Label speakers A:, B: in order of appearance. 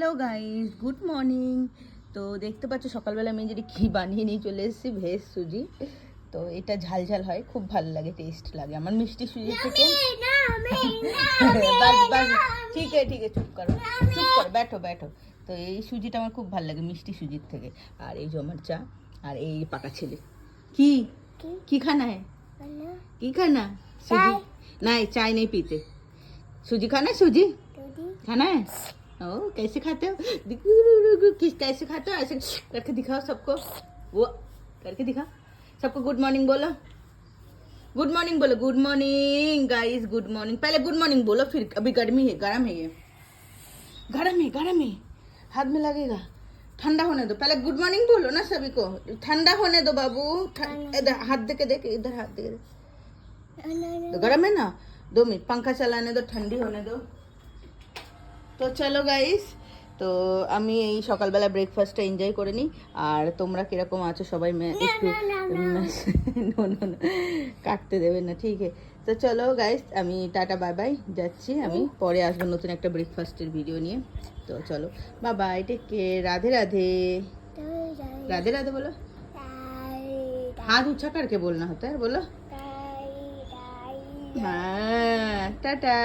A: Hello guys, good morning. তো দেখতে পাচ্ছ সকালবেলা আমি যেটা কি বানিয়ে নিয়ে চলে এসেছি, ভেজ সুজি। তো এটা ঝাল ঝাল হয়, খুব ভালো লাগে, টেস্ট লাগে আমার মিষ্টি সুজি থেকে। বাস বাস, ঠিক আছে ঠিক আছে, চুপ করো চুপ করো, बैठो बैठो। তো এই সুজিটা আমার খুব ভালো লাগে মিষ্টি সুজির থেকে। আর এই যে আমার চা, আর এই পাকা ছেলে। কি কি खाना है? কি खाना? सूजी नहीं, चाय नहीं पीते। सूजी खाना है? सूजी खाना है? ओ कैसे खाते हो? किस कैसे खाते हो? ऐसे करके दिखाओ सबको, वो करके दिखाओ सबको। गुड मॉर्निंग बोलो, गुड मॉर्निंग बोलो, good morning guys, good morning. पहले गुड मॉर्निंग बोलो, फिर अभी गर्मी है, गर्म है, ये गर्म है, हाथ में लगेगा। ठंडा होने दो, पहले गुड मॉर्निंग बोलो ना सभी को। ठंडा होने दो बाबू, इधर हाथ दे के देख, इधर हाथ दे के देख। तो गर्म है ना, 2 मिनट पंखा चलाने दो, ठंडी होने दो। তো চলো গাইস, তো আমি এই সকালবেলা ব্রেকফাস্টটা এনজয় করে নিই। আর তোমরা কিরকম আছো সবাই একটু কাটতে দেবেন না, ঠিক আছে? তো চলো গাইস, আমি টাটা বাই বাই যাচ্ছি। আমি পরে আসবো নতুন একটা ব্রেকফাস্টের ভিডিও নিয়ে। তো চলো bye bye, take care, Radhe Radhe. Radhe Radhe बोलो, हाथ ऊंचा करके बोलना होता है, बोलो। हाँ, टाटा।